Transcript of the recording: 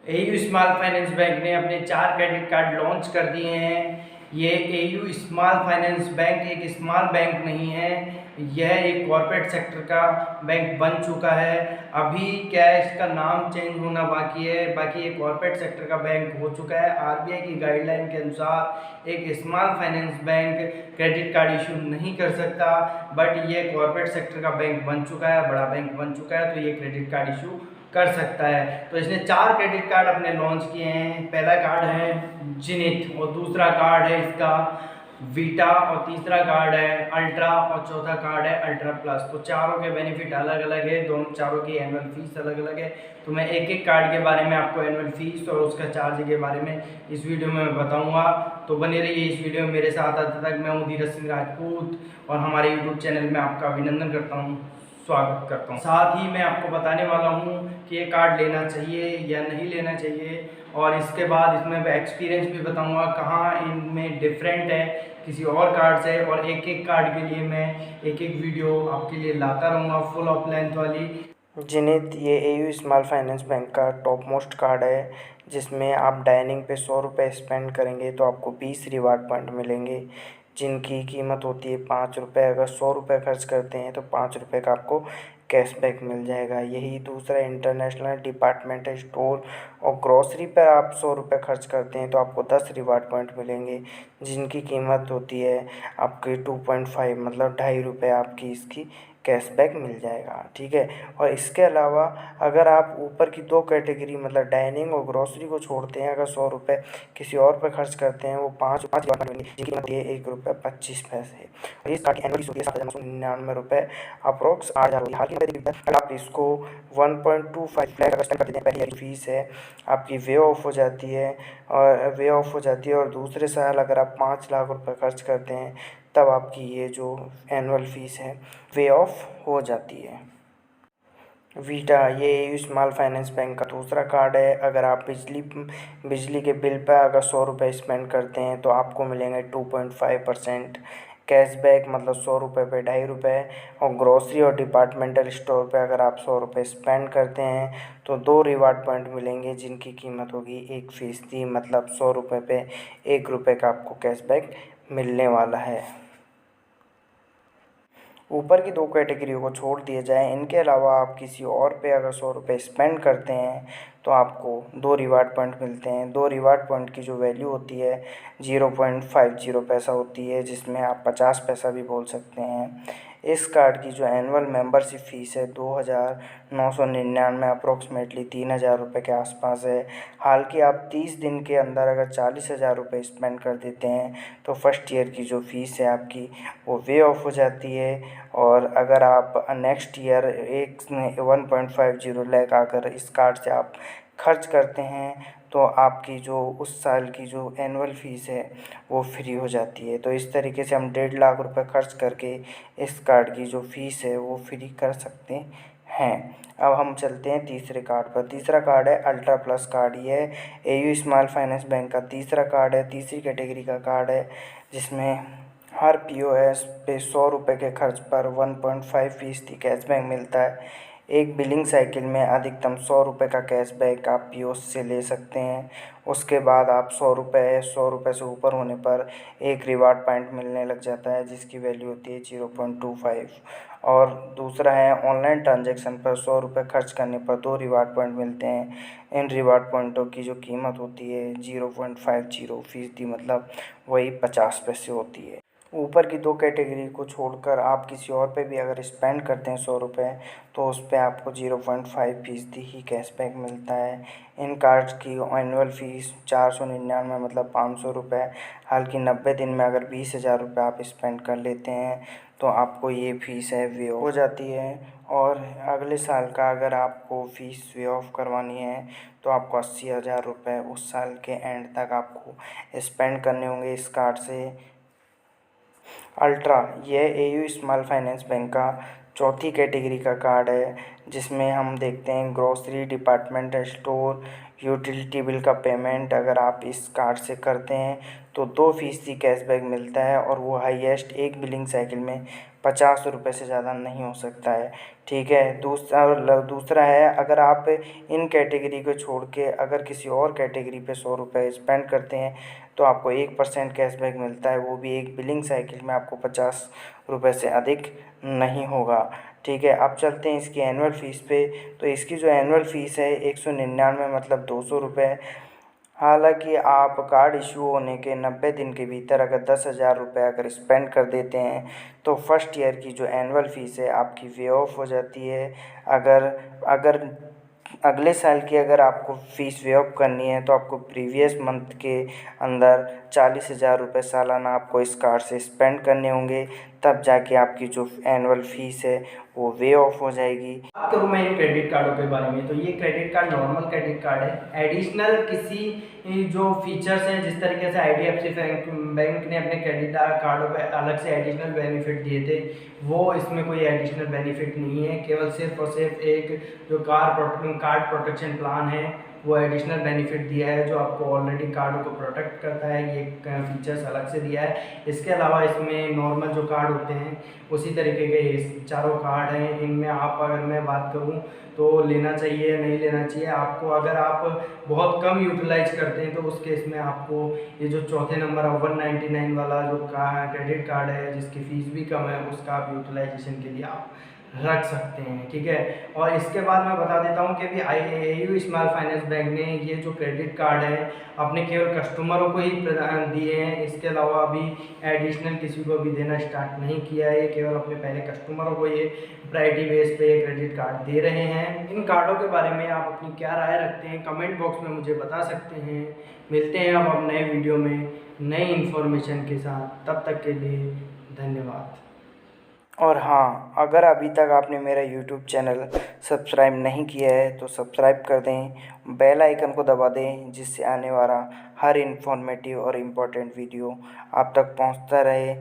AU small finance bank ने अपने 4 credit card launch कर दिए हैं। ये एयू स्मॉल फाइनेंस बैंक एक स्मॉल बैंक नहीं है, यह एक कॉर्पोरेट सेक्टर का बैंक बन चुका है। अभी क्या है, इसका नाम चेंज होना बाकी है, बाकी ये कॉर्पोरेट सेक्टर का बैंक हो चुका है। आरबीआई की गाइडलाइन के अनुसार एक small finance bank credit card issue नहीं कर सकता, बट ये कॉर्पोरेट सेक्टर का बैंक बन चुका है, बड़ा बैंक बन चुका है, तो ये क्रेडिट कार्ड इशू कर सकता है। तो इसने 4 क्रेडिट कार्ड अपने लॉन्च किए हैं। पहला कार्ड है जिनिथ, और दूसरा कार्ड है इसका वीटा, और तीसरा कार्ड है अल्ट्रा, और चौथा कार्ड है अल्ट्रा प्लस। तो चारों के बेनिफिट अलग अलग है, दोनों चारों की एनुअल फीस अलग अलग है। तो मैं एक एक कार्ड के बारे में आपको एनुअल फीस और उसका चार्ज के बारे में इस वीडियो में बताऊंगा। तो बने रहिए इस वीडियो में मेरे साथ। अंत तक मैं हूँ धीरज सिंह राजपूत, और हमारे यूट्यूब चैनल में आपका अभिनंदन करता हूँ, स्वागत करता हूँ। साथ ही मैं आपको बताने वाला हूँ कि ये कार्ड लेना चाहिए या नहीं लेना चाहिए, और इसके बाद इसमें मैं एक्सपीरियंस भी बताऊँगा कहाँ इनमें डिफरेंट है किसी और कार्ड से, और एक एक कार्ड के लिए मैं एक एक वीडियो आपके लिए लाता रहूँगा फुल ऑफ लेंथ वाली। जिनित ये एयू स्मॉल फाइनेंस बैंक का टॉप मोस्ट कार्ड है, जिसमें आप डाइनिंग पे 100 रुपये स्पेंड करेंगे तो आपको 20 रिवार्ड पॉइंट मिलेंगे, जिनकी कीमत होती है 5 रुपये। अगर 100 रुपये खर्च करते हैं तो 5 रुपये का आपको कैशबैक मिल जाएगा। यही दूसरा इंटरनेशनल डिपार्टमेंटल स्टोर और ग्रॉसरी पर आप 100 रुपये खर्च करते हैं तो आपको 10 रिवार्ड पॉइंट मिलेंगे, जिनकी कीमत होती है आपकी 2.5, मतलब 2.5 रुपये आपकी इसकी कैशबैक मिल जाएगा। ठीक है। और इसके अलावा अगर आप ऊपर की 2 कैटेगरी मतलब डाइनिंग और ग्रॉसरी को छोड़ते हैं, अगर 100 रुपये किसी और पर खर्च करते हैं, वो पाँच पाँच जिनकी कीमत है 1 रुपये 25 पैसे। और इस कार्ड की एनुअल फीस होती है 7,999 अप्रोक्स 8,000 हाल की अगर आप इसको 1.25 लाख अगर स्पेंड कर देते हैं, पहली फीस है आपकी वे ऑफ हो जाती है, और दूसरे साल अगर आप 5 लाख रुपये खर्च करते हैं तब आपकी ये जो एनुअल फीस है वे ऑफ हो जाती है। वीटा ये एयू स्मॉल फाइनेंस बैंक का दूसरा कार्ड है। अगर आप बिजली के बिल पर अगर 100 रुपये स्पेंड करते हैं तो आपको मिलेंगे 2.5% कैशबैक, मतलब 100 रुपये पे 2.5 रुपये। और ग्रॉसरी और डिपार्टमेंटल स्टोर पे अगर आप 100 रुपये स्पेंड करते हैं तो 2 रिवार्ड पॉइंट मिलेंगे, जिनकी कीमत होगी 1%, मतलब 100 रुपये पे 1 रुपये का आपको कैशबैक मिलने वाला है। ऊपर की 2 कैटेगरी को छोड़ दिया जाए, इनके अलावा आप किसी और पे अगर 100 रुपये स्पेंड करते हैं तो आपको 2 रिवार्ड पॉइंट मिलते हैं। 2 रिवार्ड पॉइंट की जो वैल्यू होती है 0.50 पैसा होती है, जिसमें आप 50 पैसा भी बोल सकते हैं। इस कार्ड की जो एनुअल मेंबरशिप फ़ीस है 2,999, अप्रोक्सीमेटली 3,000 रुपये के आसपास है। हालांकि आप 30 दिन के अंदर अगर 40,000 रुपये स्पेंड कर देते हैं तो फर्स्ट ईयर की जो फ़ीस है आपकी वो वे ऑफ हो जाती है। और अगर आप नेक्स्ट ईयर 1.50 लाख अगर इस कार्ड से आप खर्च करते हैं तो आपकी जो उस साल की जो एनुअल फ़ीस है वो फ्री हो जाती है। तो इस तरीके से हम 1.5 लाख रुपये खर्च करके इस कार्ड की जो फ़ीस है वो फ्री कर सकते हैं। अब हम चलते हैं तीसरे कार्ड पर। तीसरा कार्ड है अल्ट्रा प्लस कार्ड। ये एयू स्मॉल फाइनेंस बैंक का तीसरा कार्ड है, तीसरी कैटेगरी का कार्ड है, जिसमें हर पीओएस पे 100 रुपये के खर्च पर 1.5% कैशबैक मिलता है। एक बिलिंग साइकिल में अधिकतम 100 रुपये का कैशबैक आप पीओएस से ले सकते हैं। उसके बाद आप 100 रुपये से ऊपर होने पर एक रिवार्ड पॉइंट मिलने लग जाता है, जिसकी वैल्यू होती है 0.25। और दूसरा है ऑनलाइन ट्रांजैक्शन पर 100 रुपये खर्च करने पर 2 रिवार्ड पॉइंट मिलते हैं। इन रिवार्ड पॉइंटों की जो कीमत होती है 0.50%, मतलब वही 50 पैसे होती है। ऊपर की 2 कैटेगरी को छोड़कर आप किसी और पे भी अगर स्पेंड करते हैं 100 रुपये तो उस पर आपको 0.5% ही कैशबैक मिलता है। इन कार्ड्स की एनुअल फ़ीस 499, मतलब 500 रुपये। हालांकि 90 दिन में अगर 20,000 रुपये आप स्पेंड कर लेते हैं तो आपको ये फ़ीस है वे हो जाती है। और अगले साल का अगर आपको फ़ीस वे ऑफ करवानी है तो आपको 80,000 रुपये उस साल के एंड तक आपको स्पेंड करने होंगे इस कार्ड से। अल्ट्रा यह एयू स्मॉल फाइनेंस बैंक का चौथी कैटेगरी का कार्ड है, जिसमें हम देखते हैं grocery, departmental store, utility bill का पेमेंट अगर आप इस कार्ड से करते हैं तो 2% कैशबैक मिलता है, और वो हाईएस्ट एक बिलिंग साइकिल में 50 रुपये से ज़्यादा नहीं हो सकता है। ठीक है। दूसरा है, अगर आप इन कैटेगरी को छोड़ के अगर किसी और कैटेगरी पे 100 रुपये स्पेंड करते हैं तो आपको 1% कैशबैक मिलता है, वो भी एक बिलिंग साइकिल में आपको 50 रुपये से अधिक नहीं होगा। ठीक है। अब चलते हैं इसकी एनुअल फ़ीस पे। तो इसकी जो एनुअल फ़ीस है 199, मतलब 200 रुपये। हालांकि आप कार्ड इशू होने के 90 दिन के भीतर अगर 10,000 रुपये अगर स्पेंड कर देते हैं तो फर्स्ट ईयर की जो एनुअल फ़ीस है आपकी वे ऑफ हो जाती है। अगर अगर अगले साल की अगर आपको फ़ीस वे ऑफ करनी है तो आपको प्रीवियस मंथ के अंदर 40,000 रुपये सालाना आपको इस कार्ड से स्पेंड करने होंगे, तब जाके आपकी जो एनुअल फ़ीस है वो वे ऑफ हो जाएगी। बात करूँ मैं इन क्रेडिट कार्डों के बारे में, तो ये credit card normal credit card है। एडिशनल किसी जो फीचर्स हैं, जिस तरीके से IDFC बैंक ने अपने क्रेडिट कार्डों पे अलग से एडिशनल बेनिफिट दिए थे, वो इसमें कोई एडिशनल बेनिफिट नहीं है। केवल सिर्फ और सिर्फ एक जो कार्ड प्रोटेक्शन प्लान है वो एडिशनल बेनिफिट दिया है, जो आपको ऑलरेडी कार्डों को प्रोटेक्ट करता है। ये फीचर्स अलग से दिया है। इसके अलावा इसमें नॉर्मल जो कार्ड होते हैं उसी तरीके के चारों कार्ड हैं। इनमें आप, अगर मैं बात करूं तो लेना चाहिए या नहीं लेना चाहिए आपको, अगर आप बहुत कम यूटिलाइज करते हैं तो उस केस में आपको ये जो चौथे नंबर 199 वाला जो क्रेडिट कार्ड है, जिसकी फ़ीस भी कम है, उसका आप यूटिलाइजेशन के लिए आप रख सकते हैं। ठीक है। और इसके बाद मैं बता देता हूँ कि अभी AU स्मॉल फाइनेंस बैंक ने ये जो क्रेडिट कार्ड है अपने केवल कस्टमरों को ही प्रदान दिए हैं। इसके अलावा अभी एडिशनल किसी को भी देना स्टार्ट नहीं किया है। केवल अपने पहले कस्टमरों को ये प्रायोरिटी बेस पे क्रेडिट कार्ड दे रहे हैं। इन कार्डों के बारे में आप अपनी क्या राय रखते हैं, कमेंट बॉक्स में मुझे बता सकते हैं। मिलते हैं अब नए वीडियो में नई इन्फॉर्मेशन के साथ। तब तक के लिए धन्यवाद। और हाँ, अगर अभी तक आपने मेरा यूट्यूब चैनल सब्सक्राइब नहीं किया है तो सब्सक्राइब कर दें, बेल आइकन को दबा दें, जिससे आने वाला हर इन्फॉर्मेटिव और इम्पोर्टेंट वीडियो आप तक पहुंचता रहे।